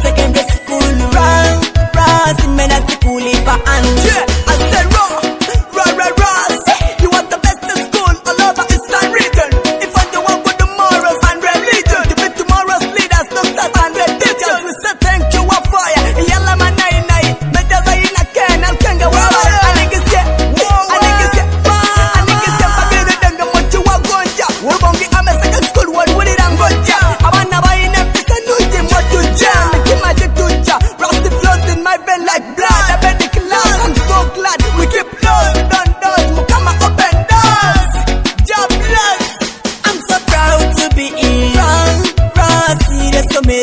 secondary school. RASS, mena school ipa anje. I said RASS, you want the best school all over Eastern region. If I do one with the morals and religion, to be tomorrow's leaders, doctors and the teachers. We say thank you a fire. Yalla manai nai, mejaza ina ken al kenga wawa. Anigise, pagina denga mochi wa gonja. Ubongi ame second school one with it and gonja. Abana ba ina pisa nuji motu jam. Kimaji tuja, rusty flows in my vein like blood. I bet the class, I'm so glad we keep doors, done doors, mukama open doors. Job bless, I'm so proud to be in RASS. Serious so me